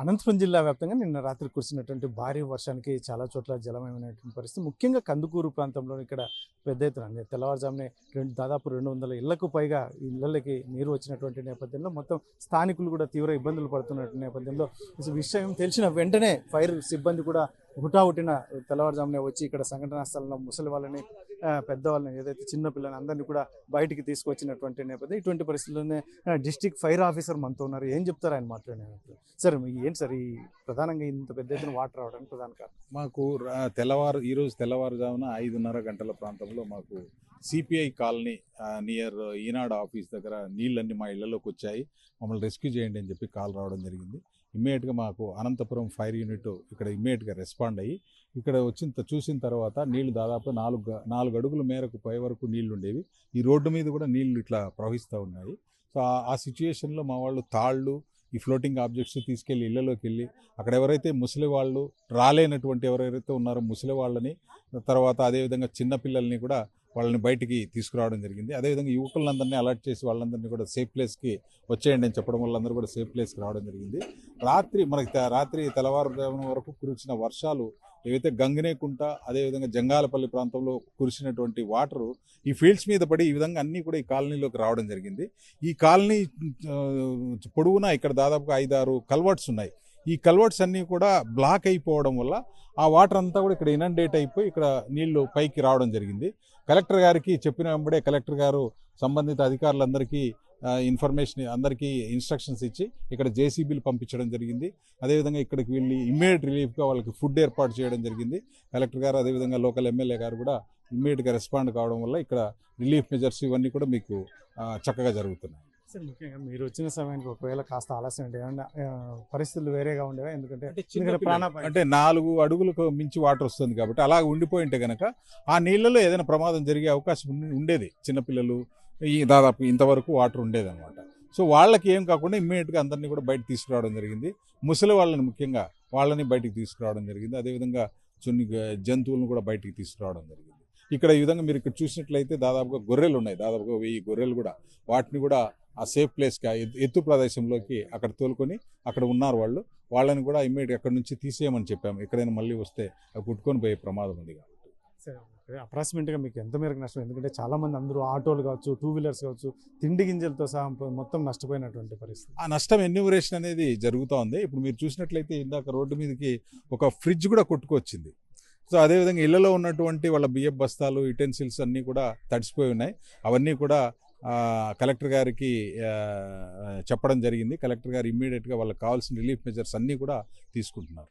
అనంతపురం జిల్లా వ్యాప్తంగా నిన్న రాత్రి కురిసినటువంటి భారీ వర్షానికి చాలా చోట్ల జలమయమైనటువంటి పరిస్థితి. ముఖ్యంగా కందుకూరు ప్రాంతంలో ఇక్కడ పెద్ద ఎత్తున తెల్లవారుజామునే దాదాపు 200 ఇళ్లకు పైగా ఇళ్లకి నీరు వచ్చినటువంటి నేపథ్యంలో మొత్తం స్థానికులు కూడా తీవ్ర ఇబ్బందులు పడుతున్నటువంటి నేపథ్యంలో విషయం తెలిసిన వెంటనే ఫైర్ సిబ్బంది కూడా హుటాహుటిన తెల్లవారుజామునే వచ్చి ఇక్కడ సంఘటనా స్థలంలో ముసలి వాళ్ళని పెద్దవాళ్ళని ఏదైతే చిన్న పిల్లల్ని అందరినీ కూడా బయటికి తీసుకొచ్చినటువంటి నేపథ్యం. ఇటువంటి పరిస్థితుల్లోనే డిస్ట్రిక్ట్ ఫైర్ ఆఫీసర్ మనతో ఉన్నారు. ఏం చెప్తారు ఆయన మాట్లాడినప్పుడు? సార్ ఏంటి సార్ ఈ ప్రధానంగా ఇంత పెద్ద ఎత్తున వాటర్ రావడానికి ప్రధాన కారణం? మాకు ఈరోజు తెల్లవారుజామున 5:30 గంటల ప్రాంతంలో మాకు సిపిఐ కాలనీ నియర్ ఈనాడు ఆఫీస్ దగ్గర నీళ్ళన్నీ మా ఇళ్లలోకి వచ్చాయి, మమ్మల్ని రెస్క్యూ చేయండి అని చెప్పి కాల్ రావడం జరిగింది. ఇమ్మీడియట్గా మాకు అనంతపురం ఫైర్ యూనిట్ ఇక్కడ ఇమ్మీడియట్గా రెస్పాండ్ అయ్యి ఇక్కడ చూసిన తర్వాత నీళ్లు దాదాపు 4 అడుగుల మేరకు పై వరకు నీళ్లు ఉండేవి. ఈ రోడ్డు మీద కూడా నీళ్లు ఇట్లా ప్రవహిస్తూ ఉన్నాయి. సో ఆ సిచ్యుయేషన్లో మా వాళ్ళు తాళ్ళు, ఈ ఫ్లోటింగ్ ఆబ్జెక్ట్స్ తీసుకెళ్లి ఇళ్లలోకి వెళ్ళి అక్కడ ఎవరైతే ముసలి వాళ్ళు రాలేనటువంటి ఎవరైతే ఉన్నారో ముసలి వాళ్ళని, తర్వాత అదేవిధంగా చిన్నపిల్లల్ని కూడా వాళ్ళని బయటికి తీసుకురావడం జరిగింది. అదేవిధంగా యువకులందరినీ అలర్ట్ చేసి వాళ్ళందరినీ కూడా సేఫ్ ప్లేస్కి వచ్చేయండి అని చెప్పడం వల్ల అందరూ కూడా సేఫ్ ప్లేస్కి రావడం జరిగింది. రాత్రి తెల్లవారుజామున వరకు కురిసిన వర్షాలు ఏవైతే గంగనేకుంట అదేవిధంగా జంగాలపల్లి ప్రాంతంలో కురిసినటువంటి వాటరు ఈ ఫీల్డ్స్ మీద పడి ఈ విధంగా అన్నీ కూడా ఈ కాలనీలోకి రావడం జరిగింది. ఈ కాలనీ పొడవునా ఇక్కడ దాదాపుగా 5-6 కల్వర్ట్స్ ఉన్నాయి. ఈ కల్వర్ట్స్ అన్నీ కూడా బ్లాక్ అయిపోవడం వల్ల ఆ వాటర్ అంతా కూడా ఇక్కడ ఇనండేట్ అయిపోయి ఇక్కడ నీళ్లు పైకి రావడం జరిగింది. కలెక్టర్ గారికి చెప్పిన వెంబడే కలెక్టర్ గారు సంబంధిత అధికారులందరికీ ఇన్ఫర్మేషన్ అందరికీ ఇన్స్ట్రక్షన్స్ ఇచ్చి ఇక్కడ జేసీబీలు పంపించడం జరిగింది. అదేవిధంగా ఇక్కడికి వెళ్ళి ఇమ్మీడియట్ రిలీఫ్గా వాళ్ళకి ఫుడ్ ఏర్పాటు చేయడం జరిగింది. కలెక్టర్ గారు అదేవిధంగా లోకల్ ఎమ్మెల్యే గారు కూడా ఇమ్మీడియట్గా రెస్పాండ్ కావడం వల్ల ఇక్కడ రిలీఫ్ మెజర్స్ ఇవన్నీ కూడా మీకు చక్కగా జరుగుతున్నాయి. సార్ ముఖ్యంగా మీరు వచ్చిన సమయానికి ఒకవేళ కాస్త ఆలస్యం అంటే ఏమన్నా పరిస్థితులు వేరేగా ఉండేవా? ఎందుకంటే 4 అడుగులకు మించి వాటర్ వస్తుంది కాబట్టి అలా ఉండిపోయి ఉంటే కనుక ఆ నీళ్ళలో ఏదైనా ప్రమాదం జరిగే అవకాశం ఉండేది. చిన్నపిల్లలు దాదాపు ఇంతవరకు వాటర్ ఉండేది అనమాట. సో వాళ్ళకి ఏం కాకుండా ఇమ్మీడియట్గా అందరినీ కూడా బయటకు తీసుకురావడం జరిగింది. ముసలి వాళ్ళని ముఖ్యంగా వాళ్ళని బయటికి తీసుకురావడం జరిగింది. అదేవిధంగా కొన్ని జంతువులను కూడా బయటికి తీసుకురావడం జరిగింది. ఇక్కడ ఈ విధంగా మీరు ఇక్కడ చూసినట్లయితే దాదాపుగా గొర్రెలు ఉన్నాయి, దాదాపుగా 1000 గొర్రెలు కూడా. వాటిని కూడా ఆ సేఫ్ ప్లేస్కి ఎత్తు ప్రదేశంలోకి అక్కడ తోలుకొని అక్కడ ఉన్నారు వాళ్ళని కూడా ఇమ్మీడియట్ అక్కడ నుంచి తీసేయమని చెప్పాము. ఎక్కడైనా మళ్ళీ వస్తే అవి పుట్టుకొని పోయే ప్రమాదం ఉంది కాబట్టి. అప్రాక్సిమేట్గా మీకు ఎంత మేరకు నష్టం? ఎందుకంటే చాలామంది అందరూ ఆటోలు కావచ్చు, 2 వీలర్స్ కావచ్చు, తిండి గింజలతో సహా మొత్తం నష్టపోయినటువంటి పరిస్థితి. ఆ నష్టం ఎన్యూమరేషన్ అనేది జరుగుతూ ఉంది. ఇప్పుడు మీరు చూసినట్లయితే ఇందాక రోడ్డు మీదకి ఒక ఫ్రిడ్జ్ కూడా కొట్టుకొచ్చింది. సో అదేవిధంగా ఇళ్లలో ఉన్నటువంటి వాళ్ళ బియ్యం బస్తాలు, యుటెన్సిల్స్ అన్నీ కూడా తడిసిపోయి ఉన్నాయి. అవన్నీ కూడా కలెక్టర్ గారికి చెప్పడం జరిగింది. కలెక్టర్ గారు ఇమ్మీడియట్గా వాళ్ళకి కావాల్సిన రిలీఫ్ మెజర్స్ అన్నీ కూడా తీసుకుంటున్నారు.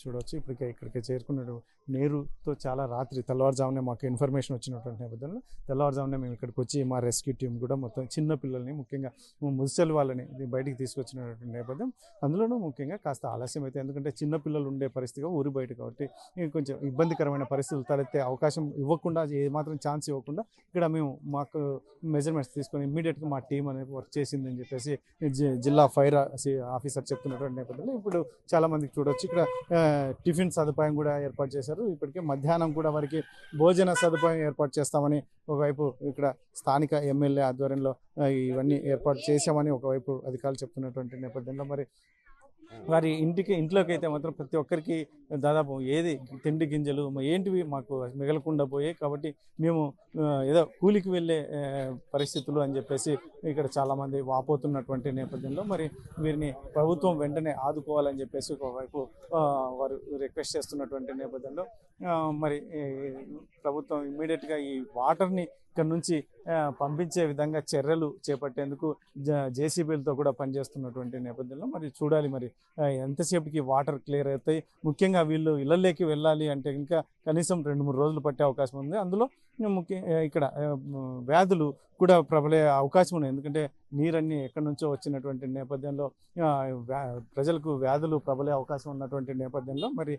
చూడవచ్చు ఇక్కడికి చేరుకున్న నీరుతో చాలా రాత్రి తెల్లవారుజామునే మాకు ఇన్ఫర్మేషన్ వచ్చినటువంటి నేపథ్యంలో తెల్లవారుజామునే మేము ఇక్కడికి వచ్చి మా రెస్క్యూ టీం కూడా మొత్తం చిన్న పిల్లల్ని ముఖ్యంగా ముసలి వాళ్ళని బయటికి తీసుకొచ్చినటువంటి నేపథ్యం. అందులోనూ ముఖ్యంగా కాస్త ఆలస్యం అయితే, ఎందుకంటే చిన్న పిల్లలు ఉండే పరిస్థితిగా ఊరి బయట కాబట్టి కొంచెం ఇబ్బందికరమైన పరిస్థితులు తలెత్తే అవకాశం ఇవ్వకుండా, ఏమాత్రం ఛాన్స్ ఇవ్వకుండా ఇక్కడ మేము మాకు మెజర్మెంట్స్ తీసుకొని ఇమ్మీడియట్గా మా టీం అనేది వర్క్ చేసిందని చెప్పేసి జిల్లా ఫైర్ ఆఫీసర్ చెప్తున్నటువంటి నేపథ్యంలో ఇప్పుడు చాలామందికి చూడవచ్చు ఇక్కడ టిఫిన్ సదుపాయం కూడా ఏర్పాటు చేశారు. ఇప్పటికే మధ్యాహ్నం కూడా వారికి భోజన సదుపాయం ఏర్పాటు చేస్తామని ఒకవైపు ఇక్కడ స్థానిక ఎమ్మెల్యే ఆధ్వర్యంలో ఇవన్నీ ఏర్పాటు చేశామని ఒకవైపు అధికారులు చెప్తున్నటువంటి నేపథ్యంలో మరి వారి ఇంట్లోకి అయితే మాత్రం ప్రతి ఒక్కరికి దాదాపు ఏది తిండి గింజలు ఏంటివి మాకు మిగలకుండా పోయాయి. కాబట్టి మేము ఏదో కూలికి వెళ్ళే పరిస్థితులు అని చెప్పేసి ఇక్కడ చాలామంది వాపోతున్నటువంటి నేపథ్యంలో మరి వీరిని ప్రభుత్వం వెంటనే ఆదుకోవాలని చెప్పేసి ఒకవైపు వారు రిక్వెస్ట్ చేస్తున్నటువంటి నేపథ్యంలో మరి ప్రభుత్వం ఇమ్మీడియట్గా ఈ వాటర్ని ఇక్కడ నుంచి పంపించే విధంగా చర్యలు చేపట్టేందుకు జేసీబీలతో కూడా పనిచేస్తున్నటువంటి నేపథ్యంలో మరి చూడాలి మరి ఎంతసేపటికి వాటర్ క్లియర్ అవుతాయి. ముఖ్యంగా వీళ్ళు ఇళ్లలోకి వెళ్ళాలి అంటే ఇంకా కనీసం 2-3 రోజులు పట్టే అవకాశం ఉంది. అందులో ఇక్కడ వ్యాధులు కూడా ప్రబలే అవకాశం ఉన్నాయి. ఎందుకంటే నీరన్నీ ఎక్కడి నుంచో వచ్చినటువంటి నేపథ్యంలో ప్రజలకు వ్యాధులు ప్రబలే అవకాశం ఉన్నటువంటి నేపథ్యంలో మరి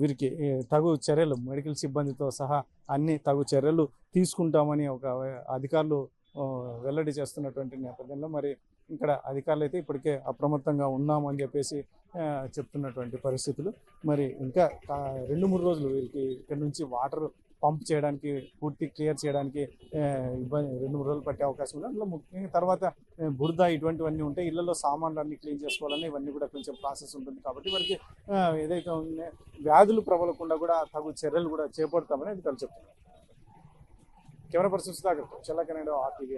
వీరికి తగు చర్యలు మెడికల్ సిబ్బందితో సహా అన్ని తగు చర్యలు తీసుకుంటామని ఒక అధికారులు వెల్లడి చేస్తున్నటువంటి నేపథ్యంలో మరి ఇక్కడ అధికారులు అయితే ఇప్పటికే అప్రమత్తంగా ఉన్నామని చెప్పేసి చెప్తున్నటువంటి పరిస్థితులు. మరి ఇంకా 2-3 రోజులు వీరికి ఇక్కడ నుంచి వాటర్ పంప్ చేయడానికి పూర్తి క్లియర్ చేయడానికి ఇబ్బంది 2-3 రోజులు పట్టే అవకాశం ఉంది. అందులో ముఖ్యంగా తర్వాత బురద ఇటువంటివన్నీ ఉంటాయి, ఇళ్లలో సామాన్లు అన్ని క్లీన్ చేసుకోవాలని ఇవన్నీ కూడా కొంచెం ప్రాసెస్ ఉంటుంది. కాబట్టి వారికి ఏదైతే ఉన్నాయో వ్యాధులు ప్రబలకుండా కూడా తగు చర్యలు కూడా చేపడతామని అధికారులు చెప్తున్నారు. కెమెరా పర్సన్ సుధాకర్, చెల్ల కెనడా RTV.